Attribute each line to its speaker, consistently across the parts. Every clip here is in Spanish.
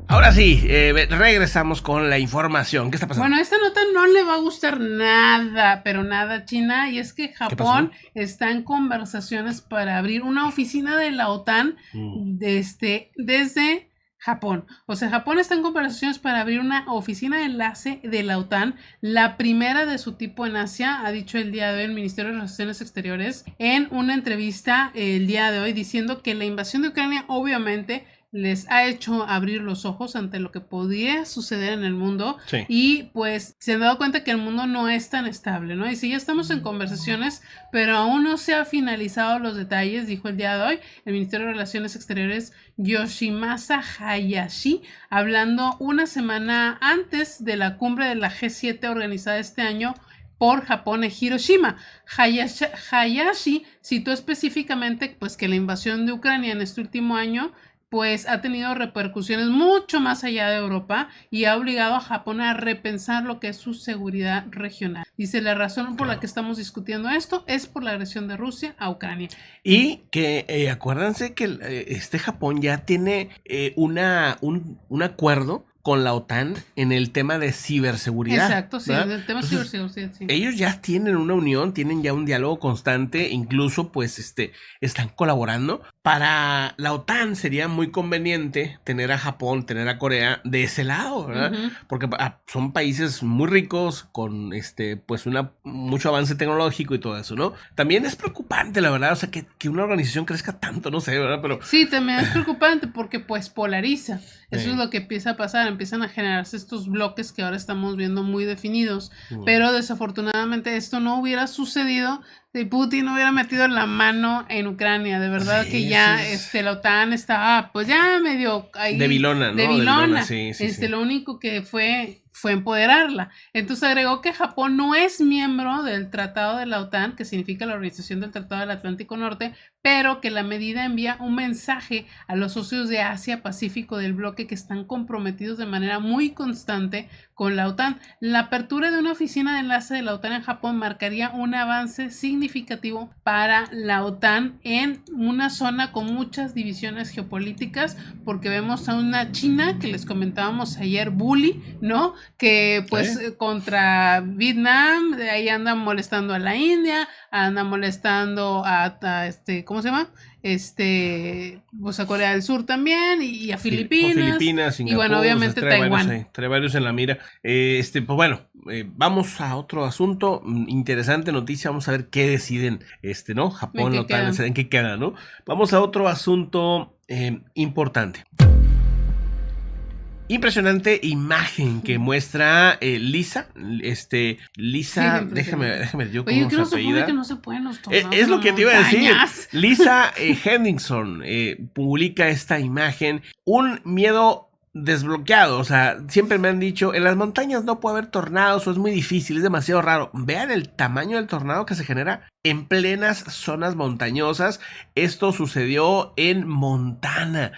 Speaker 1: Ahora sí, regresamos con la información. ¿Qué está pasando?
Speaker 2: Bueno, esta nota no le va a gustar nada, pero nada a China, y es que Japón está en conversaciones para abrir una oficina de la OTAN desde Japón. O sea, Japón está en conversaciones para abrir una oficina de enlace de la OTAN, la primera de su tipo en Asia, ha dicho el día de hoy el Ministerio de Relaciones Exteriores en una entrevista el día de hoy, diciendo que la invasión de Ucrania obviamente les ha hecho abrir los ojos ante lo que podría suceder en el mundo. Sí. Y pues se han dado cuenta que el mundo no es tan estable, ¿no? Y sí, ya estamos en conversaciones, pero aún no se han finalizado los detalles, dijo el día de hoy el Ministerio de Relaciones Exteriores Yoshimasa Hayashi, hablando una semana antes de la cumbre de la G7 organizada este año por Japón en Hiroshima. Hayashi citó específicamente pues que la invasión de Ucrania en este último año pues ha tenido repercusiones mucho más allá de Europa y ha obligado a Japón a repensar lo que es su seguridad regional. Dice, la razón por la que estamos discutiendo esto es por la agresión de Rusia a Ucrania.
Speaker 1: Y que acuérdense que Japón ya tiene un acuerdo con la OTAN en el tema de ciberseguridad.
Speaker 2: Exacto, sí, en el tema de ciberseguridad, sí.
Speaker 1: Ellos ya tienen una unión, tienen ya un diálogo constante, incluso pues están colaborando. Para la OTAN sería muy conveniente tener a Japón, tener a Corea de ese lado, ¿verdad? Porque son países muy ricos, con pues mucho avance tecnológico y todo eso, ¿no? También es preocupante, la verdad, o sea, que una organización crezca tanto, no sé, ¿verdad? Pero
Speaker 2: sí, también es preocupante porque pues polariza. Eso es lo que empieza a pasar, empiezan a generarse estos bloques que ahora estamos viendo muy definidos, pero desafortunadamente esto no hubiera sucedido si Putin no hubiera metido la mano en Ucrania. De verdad sí, que ya la OTAN estaba pues ya medio ahí
Speaker 1: debilona, ¿no?
Speaker 2: Debilona.
Speaker 1: Sí,
Speaker 2: Lo único que fue empoderarla. Entonces agregó que Japón no es miembro del Tratado de la OTAN, que significa la Organización del Tratado del Atlántico Norte, pero que la medida envía un mensaje a los socios de Asia-Pacífico del bloque que están comprometidos de manera muy constante con la OTAN. La apertura de una oficina de enlace de la OTAN en Japón marcaría un avance significativo para la OTAN en una zona con muchas divisiones geopolíticas, porque vemos a una China que les comentábamos ayer, bully, ¿no? Que pues contra Vietnam, de ahí andan molestando a la India, andan molestando a ¿cómo se llama? Pues a Corea del Sur también y a Filipinas,
Speaker 1: Singapur,
Speaker 2: y bueno, obviamente Taiwán.
Speaker 1: Trae varios en la mira. Pues bueno, vamos a otro asunto, interesante noticia, vamos a ver qué deciden, ¿no? Japón, la OTAN, en qué queda, ¿no? Vamos a otro asunto importante. Impresionante imagen que muestra Lisa. Lisa, sí, déjame yo
Speaker 2: cómo se apellida. Que no se pueden los tornados,
Speaker 1: es lo que te iba a decir. Lisa Henningson publica esta imagen. Un miedo desbloqueado, o sea, siempre me han dicho, en las montañas no puede haber tornados o es muy difícil, es demasiado raro. Vean el tamaño del tornado que se genera en plenas zonas montañosas. Esto sucedió en Montana.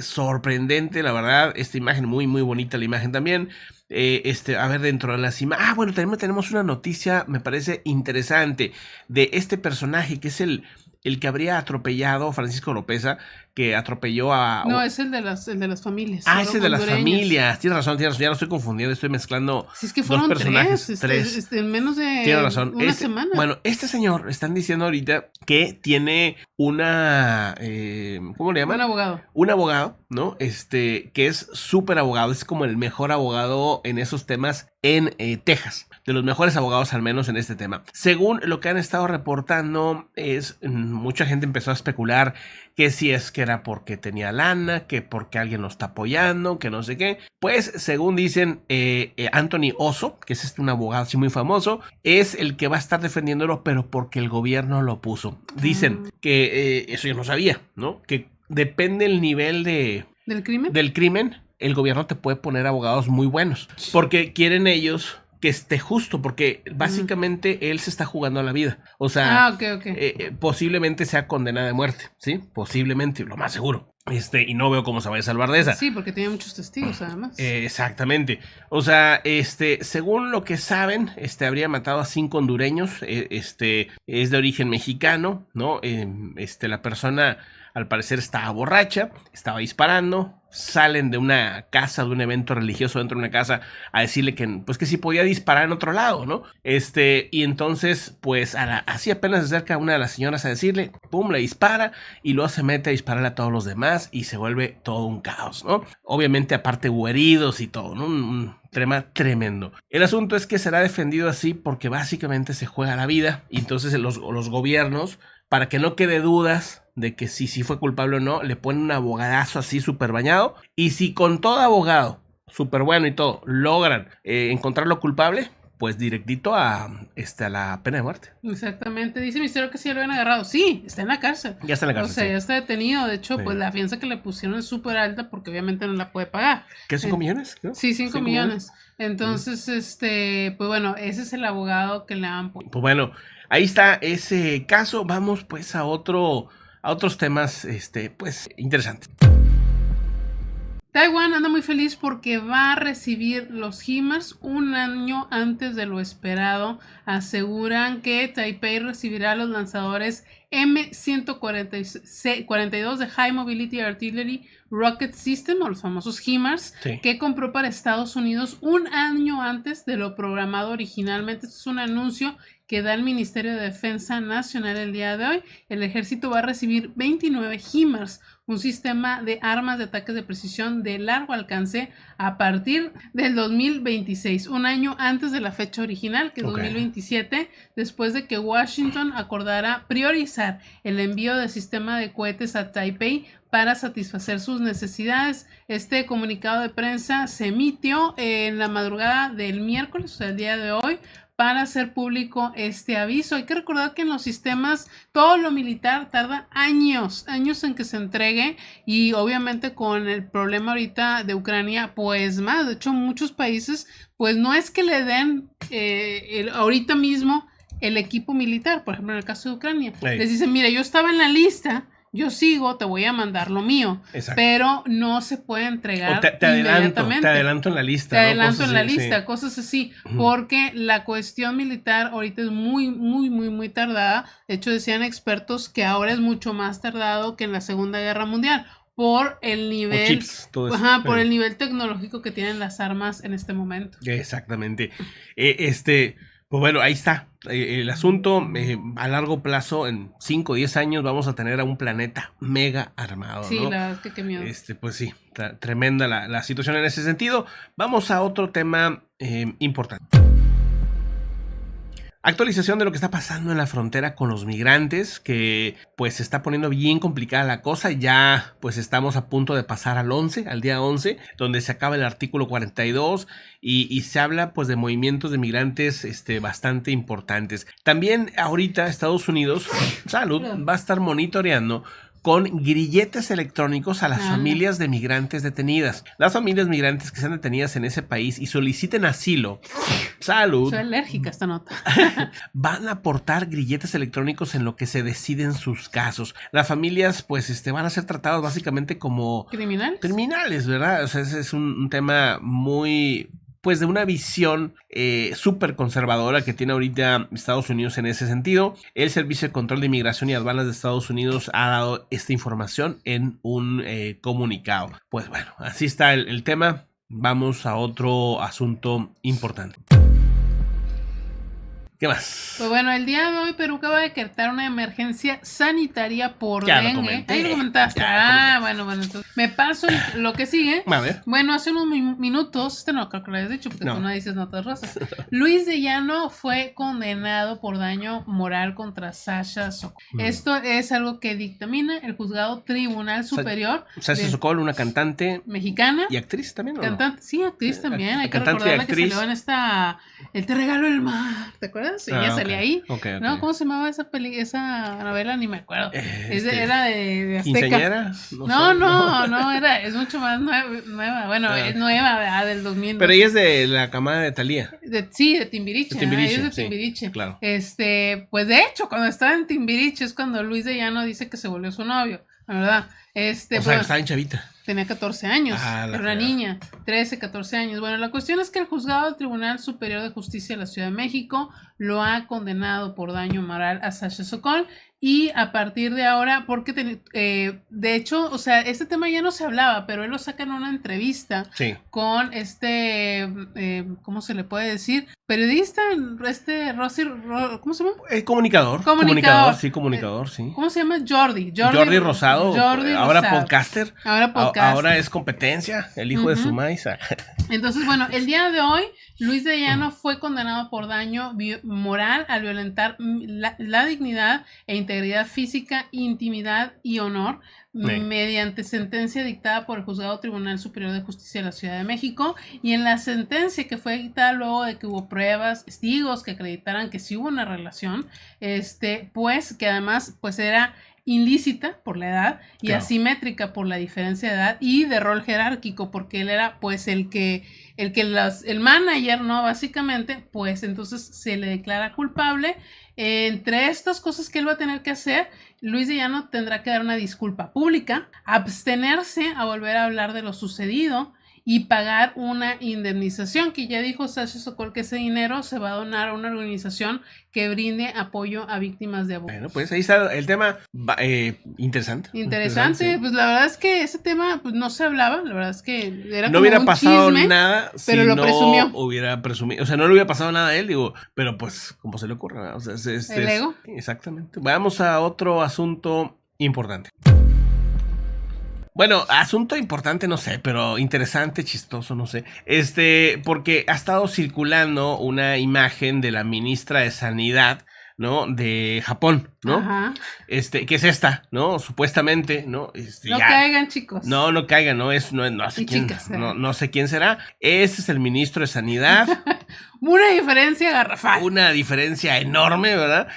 Speaker 1: Sorprendente, la verdad, esta imagen muy muy bonita, la imagen también. A ver, dentro de las imágenes. Bueno, también tenemos una noticia, me parece interesante, de este personaje que es el que habría atropellado Francisco Lopeza, que atropelló a...
Speaker 2: No, es el de las familias.
Speaker 1: Ah, es el de las familias. Tienes razón, ya lo estoy confundiendo, estoy mezclando.
Speaker 2: Si es que fueron
Speaker 1: dos personajes,
Speaker 2: tres. En menos de
Speaker 1: Tienes razón.
Speaker 2: una semana.
Speaker 1: Bueno, este señor, están diciendo ahorita que tiene una... ¿cómo le llaman?
Speaker 2: Un abogado.
Speaker 1: Un abogado, ¿no? Que es súper abogado, es como el mejor abogado en esos temas en Texas. De los mejores abogados al menos en este tema. Según lo que han estado reportando, mucha gente empezó a especular que si es que era porque tenía lana, que porque alguien lo está apoyando, que no sé qué. Pues según dicen, Anthony Osso, que es un abogado así muy famoso, es el que va a estar defendiéndolo, pero porque el gobierno lo puso. Dicen que eso yo no sabía, ¿no? Que depende el nivel
Speaker 2: ¿Del crimen?
Speaker 1: Del crimen, el gobierno te puede poner abogados muy buenos, porque quieren ellos que esté justo, porque básicamente él se está jugando a la vida. O sea, posiblemente sea condena de muerte, ¿sí? Posiblemente, lo más seguro. Y no veo cómo se vaya a salvar de esa.
Speaker 2: Sí, porque tiene muchos testigos, además.
Speaker 1: Exactamente. O sea, según lo que saben, habría matado a 5 hondureños. Es de origen mexicano, ¿no? La persona al parecer estaba borracha, estaba disparando. Salen de una casa, de un evento religioso dentro de una casa, a decirle que, pues, que sí podía disparar en otro lado, ¿no? Y entonces, pues, así apenas se acerca una de las señoras a decirle, pum, le dispara, y luego se mete a dispararle a todos los demás, y se vuelve todo un caos, ¿no? Obviamente, aparte, hubo heridos y todo, ¿no? Un tema tremendo. El asunto es que será defendido así porque básicamente se juega la vida, y entonces los gobiernos, para que no quede dudas de que si fue culpable o no, le ponen un abogadazo así súper bañado, y si con todo abogado, súper bueno y todo, logran encontrarlo culpable, pues directito a la pena de muerte.
Speaker 2: Exactamente, dice Misterio que sí lo habían agarrado. Sí, está en la cárcel.
Speaker 1: Ya está en la cárcel.
Speaker 2: O sea,
Speaker 1: sí.
Speaker 2: Ya está detenido. De hecho,
Speaker 1: Sí.
Speaker 2: pues la fianza que le pusieron es súper alta porque obviamente no la puede pagar.
Speaker 1: ¿Qué, 5 millones? ¿No?
Speaker 2: Sí, 5 millones. Entonces, pues bueno, ese es el abogado que le han puesto.
Speaker 1: Pues bueno, ahí está ese caso. Vamos pues a otros temas, pues interesantes.
Speaker 2: Taiwán anda muy feliz porque va a recibir los HIMARS un año antes de lo esperado. Aseguran que Taipei recibirá los lanzadores M142 de High Mobility Artillery Rocket System, o los famosos HIMARS,
Speaker 1: Sí.
Speaker 2: que compró para Estados Unidos un año antes de lo programado originalmente. Esto es un anuncio que da el Ministerio de Defensa Nacional el día de hoy. El ejército va a recibir 29 HIMARS, un sistema de armas de ataques de precisión de largo alcance a partir del 2026, un año antes de la fecha original, que es 2027, después de que Washington acordara priorizar el envío de sistema de cohetes a Taipei para satisfacer sus necesidades. Este comunicado de prensa se emitió en la madrugada del miércoles, o sea, el día de hoy, para hacer público este aviso. Hay que recordar que en los sistemas todo lo militar tarda años en que se entregue, y obviamente con el problema ahorita de Ucrania, pues más. De hecho, muchos países pues no es que le den ahorita mismo el equipo militar. Por ejemplo, en el caso de Ucrania, les dicen, mira, yo estaba en la lista, yo sigo, te voy a mandar lo mío. Exacto. Pero no se puede entregar inmediatamente.
Speaker 1: Te adelanto en la lista.
Speaker 2: Te adelanto en la lista, cosas así, porque la cuestión militar ahorita es muy tardada. De hecho, decían expertos que ahora es mucho más tardado que en la Segunda Guerra Mundial, por el nivel,
Speaker 1: chips, todo eso.
Speaker 2: Por el nivel tecnológico que tienen las armas en este momento.
Speaker 1: Exactamente. Pues bueno, ahí está el asunto. A largo plazo, en 5 o 10 años, vamos a tener a un planeta mega armado.
Speaker 2: Sí,
Speaker 1: ¿no?
Speaker 2: la verdad que qué miedo.
Speaker 1: Pues sí, tremenda la situación en ese sentido. Vamos a otro tema importante. Actualización de lo que está pasando en la frontera con los migrantes, que pues se está poniendo bien complicada la cosa. Ya pues estamos a punto de pasar al día 11, donde se acaba el artículo 42 y se habla pues de movimientos de migrantes bastante importantes. También ahorita Estados Unidos, salud, va a estar monitoreando con grilletes electrónicos a las familias de migrantes detenidas. Las familias migrantes que sean detenidas en ese país y soliciten asilo, salud.
Speaker 2: Soy alérgica a esta nota.
Speaker 1: Van a aportar grilletes electrónicos en lo que se deciden sus casos. Las familias, pues, van a ser tratadas básicamente como criminales, ¿verdad? O sea, ese es un tema muy, pues, de una visión súper conservadora que tiene ahorita Estados Unidos en ese sentido. El Servicio de Control de Inmigración y Aduanas de Estados Unidos ha dado esta información en un comunicado. Pues bueno, así está el tema. Vamos a otro asunto importante. ¿Qué más?
Speaker 2: Pues bueno, el día de hoy Perú acaba de decretar una emergencia sanitaria por dengue. Ahí lo comentaste. Bueno, entonces me paso lo que sigue.
Speaker 1: A ver.
Speaker 2: Bueno, hace unos minutos, no creo que lo hayas dicho porque tú no dices notas rosas. Luis de Llano fue condenado por daño moral contra Sasha Sokol. Esto es algo que dictamina el juzgado Tribunal Superior.
Speaker 1: Sasha Sokol, una cantante
Speaker 2: mexicana.
Speaker 1: Y actriz también, ¿o
Speaker 2: cantante, no? Sí, actriz también. Hay que
Speaker 1: recordarla
Speaker 2: que salió en El Te regalo el mar. ¿Te acuerdas? Sí, ya salía ahí.
Speaker 1: Okay.
Speaker 2: No, ¿cómo se llamaba esa novela? Ni me acuerdo. Era de Azteca.
Speaker 1: ¿Quinceañera?
Speaker 2: No, es mucho más nueva. Bueno, es nueva, ¿verdad? Del 2000.
Speaker 1: Pero ella es de la camada de Thalía.
Speaker 2: Sí, de Timbiriche. Ella es de Timbiriche.
Speaker 1: Sí, claro.
Speaker 2: Pues de hecho, cuando estaba en Timbiriche es cuando Luis de Llano dice que se volvió su novio, la verdad.
Speaker 1: O sea, estaba en chavita.
Speaker 2: Tenía 14 años, era una niña, 13, 14 años. Bueno, la cuestión es que el juzgado del Tribunal Superior de Justicia de la Ciudad de México lo ha condenado por daño moral a Sasha Sokol. y a partir de ahora, porque de hecho, o sea, este tema ya no se hablaba, pero él lo saca en una entrevista con ¿cómo se le puede decir? Periodista, Rosy, ¿cómo se llama?
Speaker 1: Comunicador, sí.
Speaker 2: ¿Cómo se llama? Jordi
Speaker 1: Rosado, ahora
Speaker 2: Rosado.
Speaker 1: podcaster. Ahora es competencia, el hijo de su maíz.
Speaker 2: Entonces, bueno, el día de hoy, Luis de Llano fue condenado por daño moral al violentar la dignidad e integridad física, intimidad y honor mediante sentencia dictada por el Juzgado Tribunal Superior de Justicia de la Ciudad de México, y en la sentencia que fue dictada luego de que hubo pruebas, testigos que acreditaran que sí hubo una relación, pues que además pues era ilícita por la edad y asimétrica por la diferencia de edad y de rol jerárquico, porque él era pues el manager, ¿no? Básicamente, pues entonces se le declara culpable. Entre estas cosas que él va a tener que hacer, Luis de Llano tendrá que dar una disculpa pública, abstenerse a volver a hablar de lo sucedido y pagar una indemnización, que ya dijo Sasha Sokol que ese dinero se va a donar a una organización que brinde apoyo a víctimas de abuso.
Speaker 1: Bueno, pues ahí está el tema. Interesante.
Speaker 2: Sí. Pues la verdad es que ese tema pues no se hablaba, la verdad es que era
Speaker 1: no
Speaker 2: como
Speaker 1: hubiera
Speaker 2: un
Speaker 1: pasado
Speaker 2: chisme,
Speaker 1: nada
Speaker 2: pero
Speaker 1: si
Speaker 2: lo presumió.
Speaker 1: Hubiera presumido, o sea, no le hubiera pasado nada a él, digo, pero pues como se le ocurre, ¿verdad? O sea,
Speaker 2: el ego.
Speaker 1: Exactamente. Vamos a otro asunto importante. Bueno, asunto importante, no sé, pero interesante, chistoso, no sé. Porque ha estado circulando una imagen de la ministra de Sanidad, ¿no? De Japón, ¿no?
Speaker 2: Ajá.
Speaker 1: Que es esta, ¿no? Supuestamente, ¿no?
Speaker 2: No caigan, chicos.
Speaker 1: No caigan, no sé quién, chicas, no sé quién será. Ese es el ministro de Sanidad.
Speaker 2: Una diferencia garrafal.
Speaker 1: Una diferencia enorme, ¿verdad?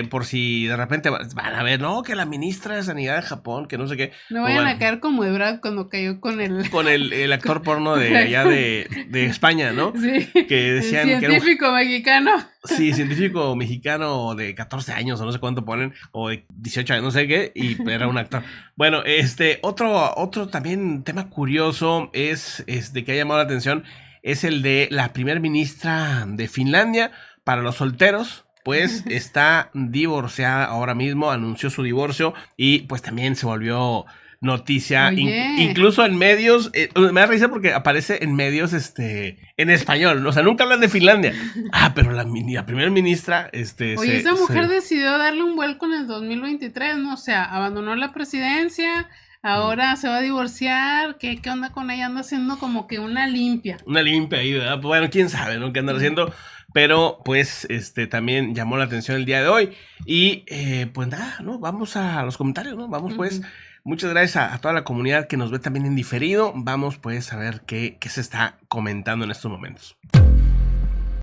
Speaker 1: Por si de repente van a ver, no, que la ministra de Sanidad de Japón, que no sé qué.
Speaker 2: No vayan a caer como Ebrard cuando cayó con el...
Speaker 1: Con el actor porno de allá de España, ¿no?
Speaker 2: Sí.
Speaker 1: Que decían
Speaker 2: el científico mexicano.
Speaker 1: Sí, científico mexicano de 14 años o no sé cuánto ponen, o de 18 años, no sé qué, y era un actor. Bueno, otro también tema curioso es que ha llamado la atención, es el de la primer ministra de Finlandia. Para los solteros, pues está divorciada ahora mismo, anunció su divorcio y pues también se volvió noticia, incluso en medios. Me da risa porque aparece en medios en español, o sea, nunca hablan de Finlandia. Pero la primera ministra
Speaker 2: oye, esa mujer decidió darle un vuelco en el 2023, ¿no? O sea, abandonó la presidencia, ahora se va a divorciar. ¿Qué onda con ella? Anda haciendo como que una limpia ahí,
Speaker 1: ¿verdad? Bueno, quién sabe, ¿no? ¿Qué andan haciendo? Pero pues también llamó la atención el día de hoy. Y pues nada, ¿no? Vamos a los comentarios, ¿no? Vamos pues. Muchas gracias a toda la comunidad que nos ve también en diferido. Vamos pues a ver qué se está comentando en estos momentos.